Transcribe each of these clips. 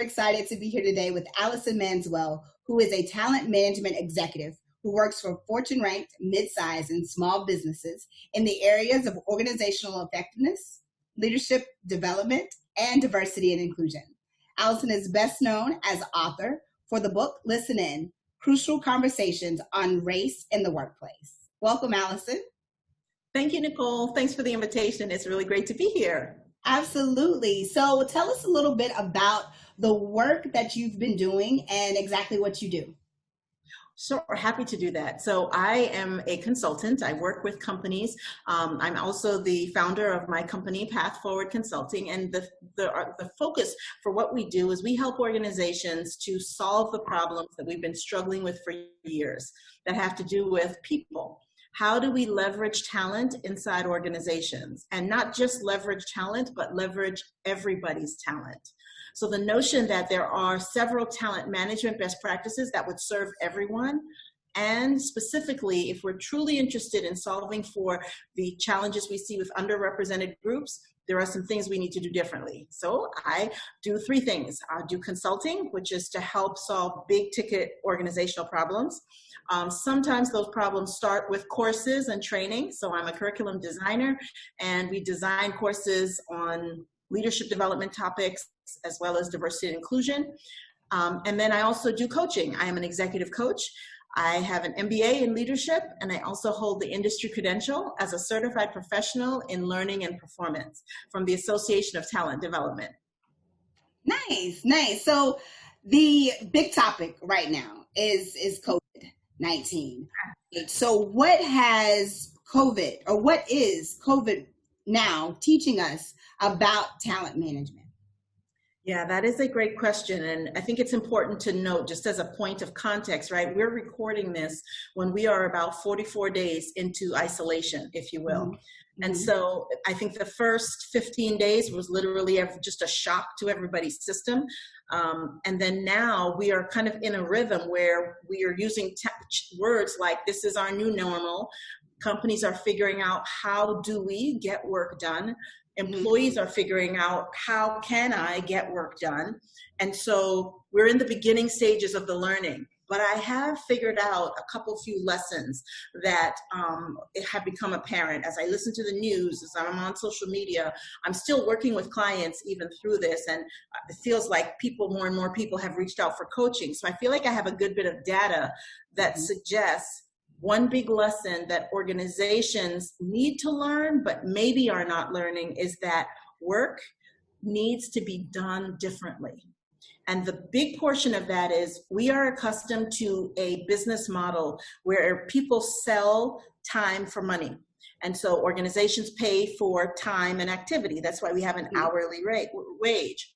excited to be here today with Allison Manswell, who is a talent management executive who works for Fortune-ranked mid-size and small businesses in the areas of organizational effectiveness, leadership development, and diversity and inclusion. Allison is best known as author for the book Listen In, Crucial Conversations on Race in the Workplace. Welcome, Allison. Thank you, Nicole. Thanks for the invitation. It's really great to be here. Absolutely. So tell us a little bit about the work that you've been doing and exactly what you do. Sure, happy to do that. So I am a consultant. I work with companies. I'm also the founder of my company, Path Forward Consulting. And the focus for what we do is we help organizations to solve the problems that we've been struggling with for years that have to do with people. How do we leverage talent inside organizations? And not just leverage talent, but leverage everybody's talent. So the notion that there are several talent management best practices that would serve everyone, and specifically, if we're truly interested in solving for the challenges we see with underrepresented groups, there are some things we need to do differently. So I do three things. I do consulting, which is to help solve big ticket organizational problems. Sometimes those problems start with courses and training. So I'm a curriculum designer, and we design courses on leadership development topics as well as diversity and inclusion. And then I also do coaching. I am an executive coach. I have an MBA in leadership, and I also hold the industry credential as a certified professional in learning and performance from the Association of Talent Development. Nice, nice. So the big topic right now is COVID-19. So what has COVID, or what is COVID now teaching us about talent management? Yeah, that is a great question. And I think it's important to note, just as a point of context, right? We're recording this when we are about 44 days into isolation, if you will. Mm-hmm. And so I think the first 15 days was literally just a shock to everybody's system. And then now we are kind of in a rhythm where we are using words like, this is our new normal. Companies are figuring out, how do we get work done? Employees are figuring out, how can I get work done? And so we're in the beginning stages of the learning. But I have figured out a few lessons that have become apparent as I listen to the news, as I'm on social media. I'm still working with clients even through this, and it feels like more and more people have reached out for coaching. So I feel like I have a good bit of data that suggests one big lesson that organizations need to learn, but maybe are not learning, is that work needs to be done differently. And the big portion of that is we are accustomed to a business model where people sell time for money. And so organizations pay for time and activity. That's why we have an hourly wage.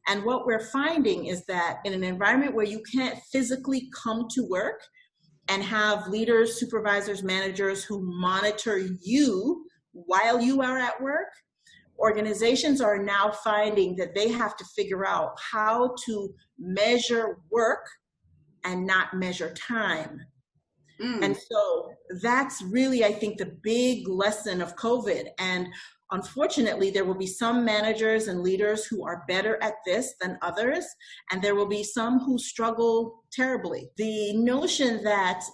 And what we're finding is that in an environment where you can't physically come to work and have leaders, supervisors, managers who monitor you while you are at work, organizations are now finding that they have to figure out how to measure work and not measure time. And so that's really, I think, the big lesson of COVID. And unfortunately, there will be some managers and leaders who are better at this than others, and there will be some who struggle terribly. The notion that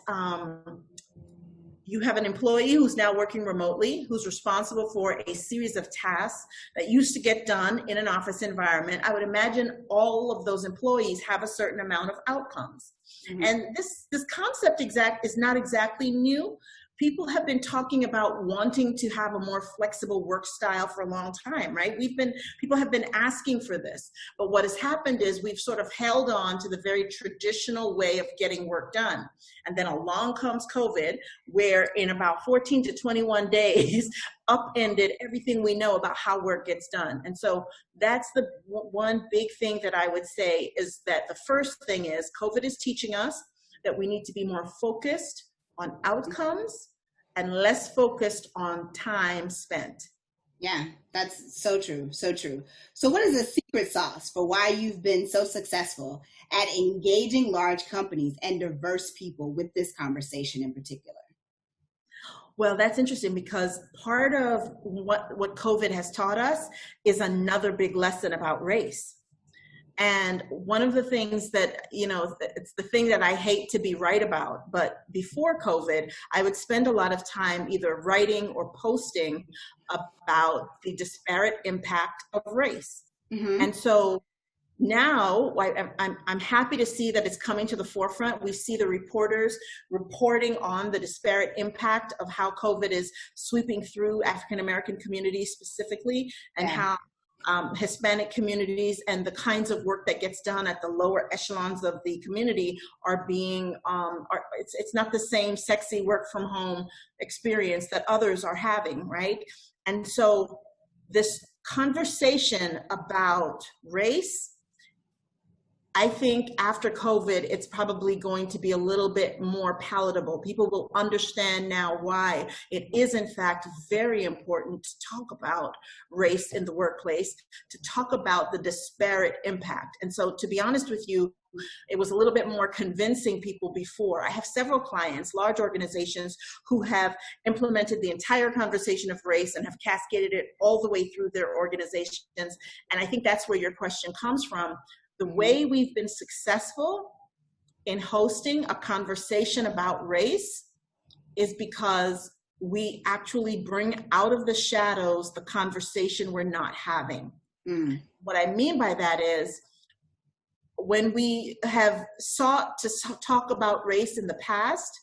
you have an employee who's now working remotely, who's responsible for a series of tasks that used to get done in an office environment, I would imagine all of those employees have a certain amount of outcomes. And this concept is not exactly new. People have been talking about wanting to have a more flexible work style for a long time, right? People have been asking for this, but what has happened is we've sort of held on to the very traditional way of getting work done. And then along comes COVID, where in about 14 to 21 days, upended everything we know about how work gets done. And so that's the one big thing that I would say is that the first thing is COVID is teaching us that we need to be more focused on outcomes and less focused on time spent. Yeah, that's so true, so true. So what is the secret sauce for why you've been so successful at engaging large companies and diverse people with this conversation in particular? Well, that's interesting because part of what COVID has taught us is another big lesson about race. And one of the things that, it's the thing that I hate to be right about, but before COVID, I would spend a lot of time either writing or posting about the disparate impact of race. Mm-hmm. And so now I'm happy to see that it's coming to the forefront. We see the reporters reporting on the disparate impact of how COVID is sweeping through African-American communities specifically, and how Hispanic communities and the kinds of work that gets done at the lower echelons of the community are being, it's not the same sexy work from home experience that others are having, right? And so this conversation about race, I think after COVID, it's probably going to be a little bit more palatable. People will understand now why it is, in fact, very important to talk about race in the workplace, to talk about the disparate impact. And so, to be honest with you, it was a little bit more convincing people before. I have several clients, large organizations, who have implemented the entire conversation of race and have cascaded it all the way through their organizations. And I think that's where your question comes from. The way we've been successful in hosting a conversation about race is because we actually bring out of the shadows the conversation we're not having. Mm. What I mean by that is, when we have sought to talk about race in the past,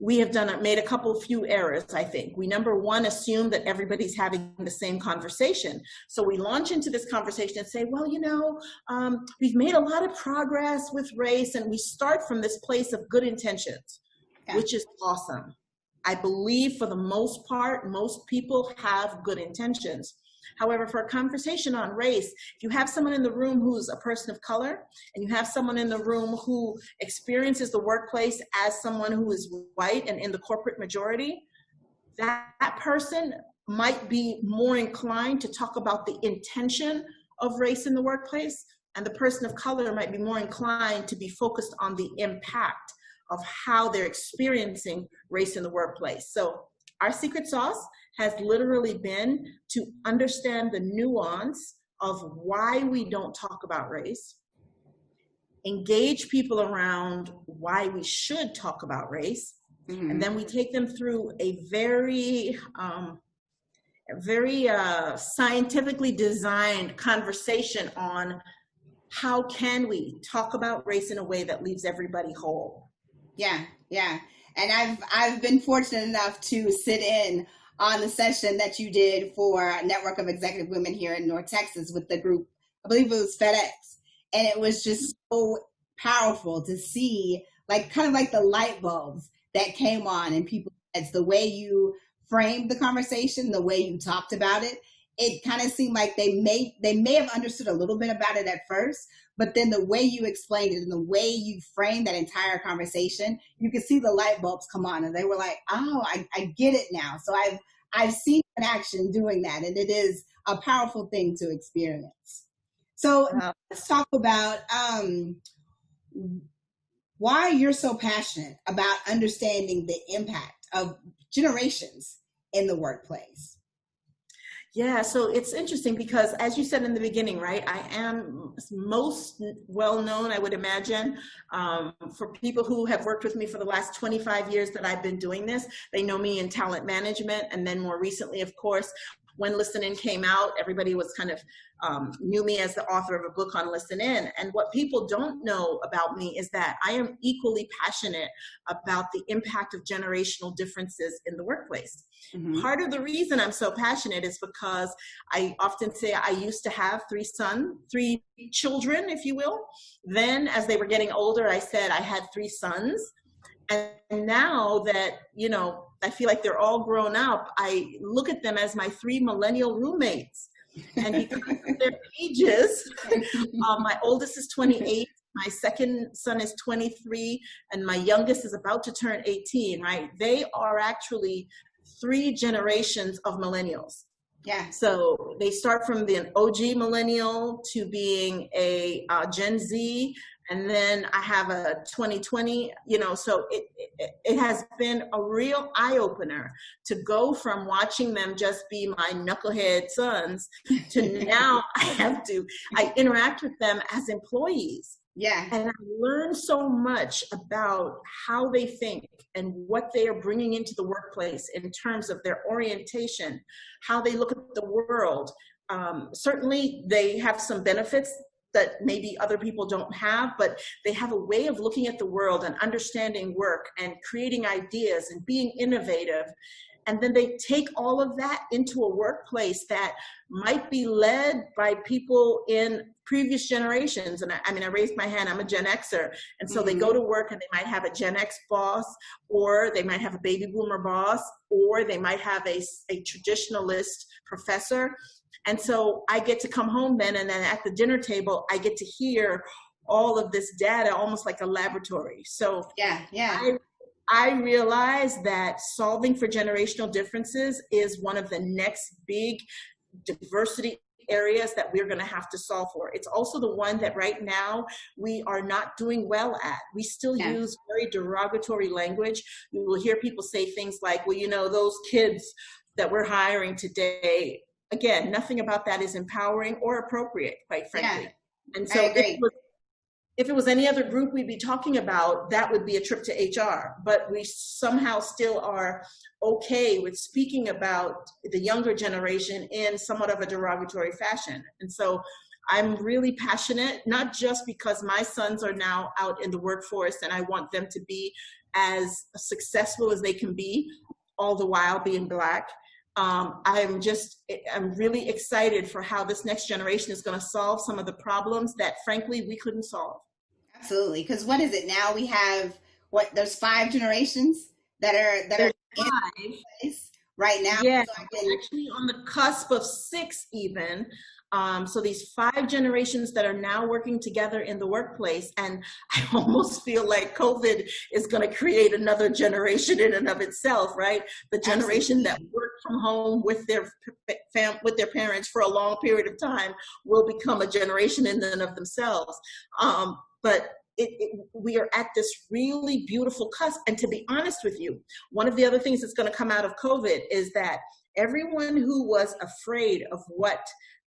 we have made a few errors, I think. We, number one, assume that everybody's having the same conversation. So we launch into this conversation and say, well, we've made a lot of progress with race, and we start from this place of good intentions, which is awesome. I believe for the most part, most people have good intentions. However, for a conversation on race, if you have someone in the room who's a person of color, and you have someone in the room who experiences the workplace as someone who is white and in the corporate majority, that person might be more inclined to talk about the intention of race in the workplace, and the person of color might be more inclined to be focused on the impact of how they're experiencing race in the workplace. So our secret sauce has literally been to understand the nuance of why we don't talk about race, engage people around why we should talk about race, mm-hmm. and then we take them through a very scientifically designed conversation on how can we talk about race in a way that leaves everybody whole. Yeah. And I've been fortunate enough to sit in on the session that you did for a Network of Executive Women here in North Texas with the group, I believe it was FedEx. And it was just so powerful to see, kind of like the light bulbs that came on in people's heads, the way you framed the conversation, the way you talked about it. It kind of seemed like they may have understood a little bit about it at first, but then the way you explained it and the way you framed that entire conversation, you could see the light bulbs come on, and they were like, oh, I get it now. So I've seen an action doing that, and it is a powerful thing to experience. So let's talk about why you're so passionate about understanding the impact of generations in the workplace. Yeah, so it's interesting because, as you said in the beginning, right, I am most well known, I would imagine, for people who have worked with me for the last 25 years that I've been doing this. They know me in talent management, and then more recently, of course, when Listen In came out, everybody was kind of knew me as the author of a book on Listen In. And what people don't know about me is that I am equally passionate about the impact of generational differences in the workplace. Mm-hmm. Part of the reason I'm so passionate is because I often say I used to have three children, if you will. Then as they were getting older, I said I had three sons. And now that, I feel like they're all grown up, I look at them as my three millennial roommates. And because of their ages, my oldest is 28, my second son is 23, and my youngest is about to turn 18, right? They are actually three generations of millennials. Yeah. So they start from the OG millennial to being a Gen Z, And then I have a 2020, you know, so it has been a real eye opener to go from watching them just be my knucklehead sons to now I interact with them as employees. Yeah. And I learn so much about how they think and what they are bringing into the workplace in terms of their orientation, how they look at the world. Certainly they have some benefits that maybe other people don't have, but they have a way of looking at the world and understanding work and creating ideas and being innovative. And then they take all of that into a workplace that might be led by people in previous generations. And I mean, I raised my hand, I'm a Gen Xer. And so they go to work and they might have a Gen X boss, or they might have a baby boomer boss, or they might have a traditionalist professor. And so I get to come home then, and then at the dinner table, I get to hear all of this data, almost like a laboratory. So I realize that solving for generational differences is one of the next big diversity areas that we're going to have to solve for. It's also the one that right now we are not doing well at. We still use very derogatory language. You will hear people say things like, well, you know, those kids that we're hiring today, again, nothing about that is empowering or appropriate, quite frankly. And so if it was any other group we'd be talking about, that would be a trip to HR. But we somehow still are okay with speaking about the younger generation in somewhat of a derogatory fashion. And so I'm really passionate, not just because my sons are now out in the workforce and I want them to be as successful as they can be, all the while being Black. I'm really excited for how this next generation is going to solve some of the problems that, frankly, we couldn't solve. Absolutely. Because what is it now? We have there's 5 generations that are in place right now. Yeah, so actually on the cusp of 6 even. So these 5 generations that are now working together in the workplace, and I almost feel like COVID is going to create another generation in and of itself, right? The generation that worked from home with their parents for a long period of time will become a generation in and of themselves. But we are at this really beautiful cusp. And to be honest with you, one of the other things that's going to come out of COVID is that everyone who was afraid of what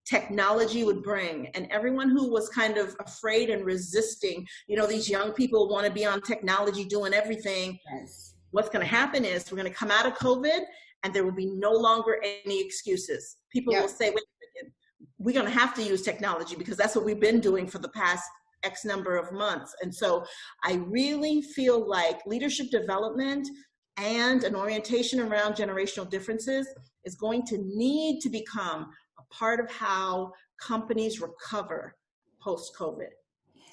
technology would bring, and everyone who was kind of afraid and resisting, you know, these young people want to be on technology doing everything. Yes. What's going to happen is we're going to come out of COVID and there will be no longer any excuses. People will say, wait a second, we're going to have to use technology because that's what we've been doing for the past X number of months. And so I really feel like leadership development and an orientation around generational differences is going to need to become a part of how companies recover post-COVID.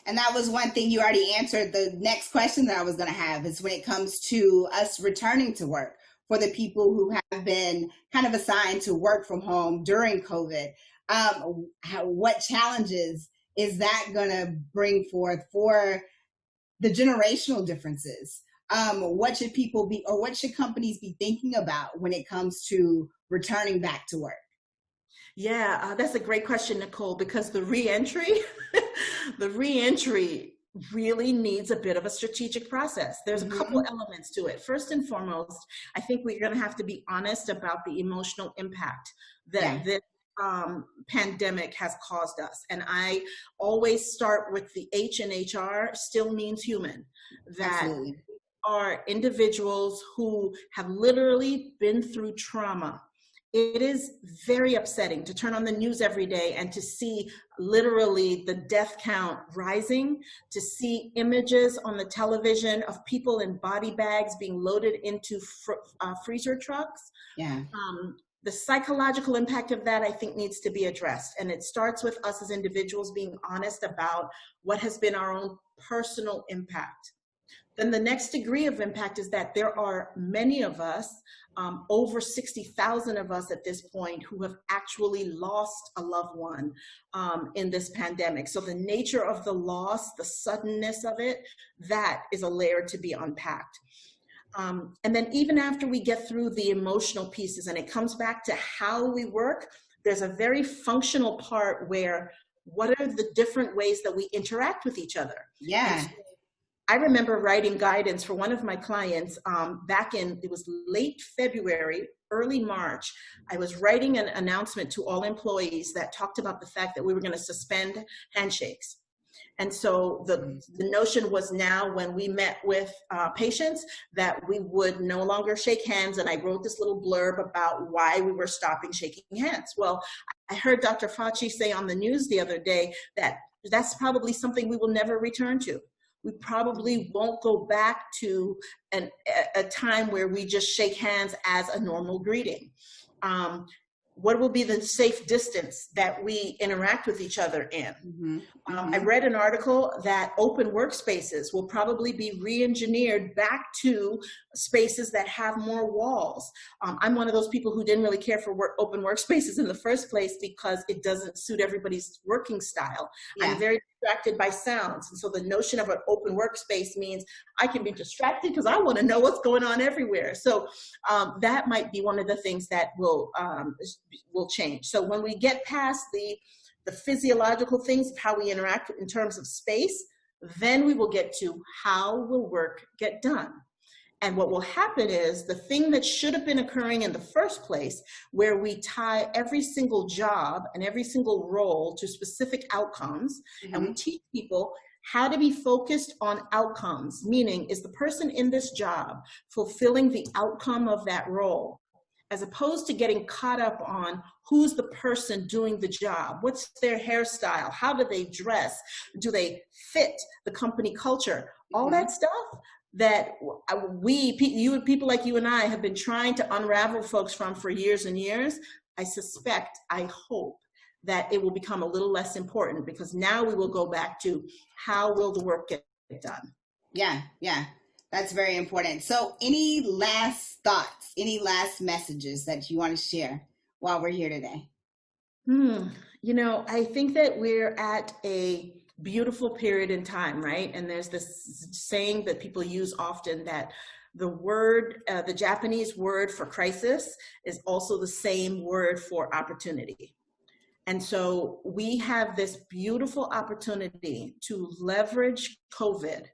And that was one thing you already answered. The next question that I was going to have is when it comes to us returning to work for the people who have been kind of assigned to work from home during COVID, what challenges is that going to bring forth for the generational differences? What should people be, or what should companies be thinking about when it comes to returning back to work? Yeah, that's a great question, Nicole, because the reentry really needs a bit of a strategic process. There's a couple elements to it. First and foremost, I think we're going to have to be honest about the emotional impact that this pandemic has caused us. And I always start with the H in HR still means human, that Absolutely. Are individuals who have literally been through trauma. It is very upsetting to turn on the news every day and to see literally the death count rising, to see images on the television of people in body bags being loaded into freezer trucks. Yeah. The psychological impact of that, I think, needs to be addressed. And it starts with us as individuals being honest about what has been our own personal impact. Then the next degree of impact is that there are many of us, over 60,000 of us at this point, who have actually lost a loved one in this pandemic. So the nature of the loss, the suddenness of it, that is a layer to be unpacked. And then even after we get through the emotional pieces and it comes back to how we work, there's a very functional part where what are the different ways that we interact with each other? Yeah. So I remember writing guidance for one of my clients back in, it was late February, early March. I was writing an announcement to all employees that talked about the fact that we were going to suspend handshakes. And so the notion was now when we met with patients that we would no longer shake hands. And I wrote this little blurb about why we were stopping shaking hands. Well, I heard Dr. Fauci say on the news the other day that that's probably something we will never return to. We probably won't go back to a time where we just shake hands as a normal greeting. What will be the safe distance that we interact with each other in? I read an article that open workspaces will probably be re-engineered back to spaces that have more walls. I'm one of those people who didn't really care for open workspaces in the first place because it doesn't suit everybody's working style. Yeah. I'm very distracted by sounds. And so the notion of an open workspace means I can be distracted because I want to know what's going on everywhere. So that might be one of the things that will change. So when we get past the physiological things of how we interact in terms of space, then we will get to how will work get done. And what will happen is the thing that should have been occurring in the first place, where we tie every single job and every single role to specific outcomes, and we teach people how to be focused on outcomes, meaning is the person in this job fulfilling the outcome of that role, as opposed to getting caught up on who's the person doing the job, what's their hairstyle, how do they dress, do they fit the company culture, all that stuff that people like you and I have been trying to unravel folks from for years and years. I hope that it will become a little less important, because now we will go back to how will the work get done. Yeah. That's very important. So any last thoughts, any last messages that you want to share while we're here today? I think that we're at a beautiful period in time, right? And there's this saying that people use often that the Japanese word for crisis is also the same word for opportunity. And so we have this beautiful opportunity to leverage COVID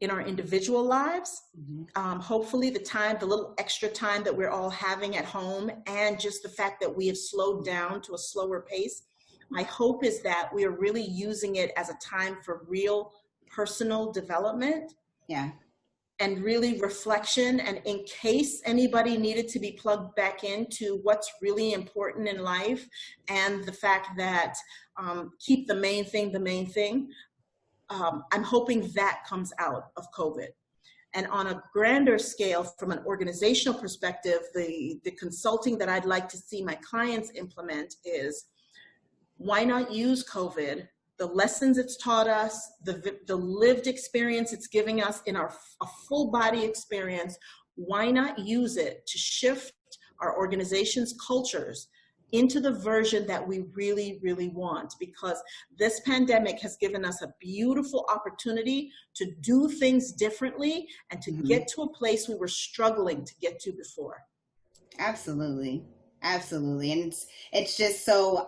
in our individual lives. Hopefully the little extra time that we're all having at home, and just the fact that we have slowed down to a slower pace, my hope is that we are really using it as a time for real personal development. Yeah. And really reflection. And in case anybody needed to be plugged back into what's really important in life, and the fact that keep the main thing, I'm hoping that comes out of COVID. And on a grander scale, from an organizational perspective, the consulting that I'd like to see my clients implement is, why not use COVID, the lessons it's taught us, the lived experience it's giving us in a full body experience, why not use it to shift our organization's cultures into the version that we really, really want? Because this pandemic has given us a beautiful opportunity to do things differently and to get to a place we were struggling to get to before. Absolutely. And it's just so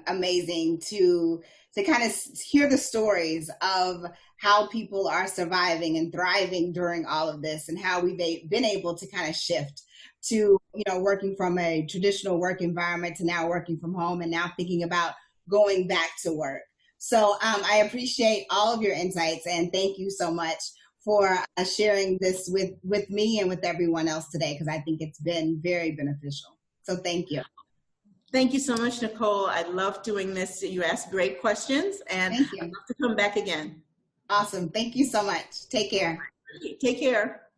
amazing to kind of hear the stories of how people are surviving and thriving during all of this, and how we've been able to kind of shift to, working from a traditional work environment to now working from home, and now thinking about going back to work. So I appreciate all of your insights, and thank you so much for sharing this with me and with everyone else today, because I think it's been very beneficial. So thank you. Thank you so much, Nicole. I love doing this. You ask great questions, and I'd love to come back again. Awesome. Thank you so much. Take care. Take care.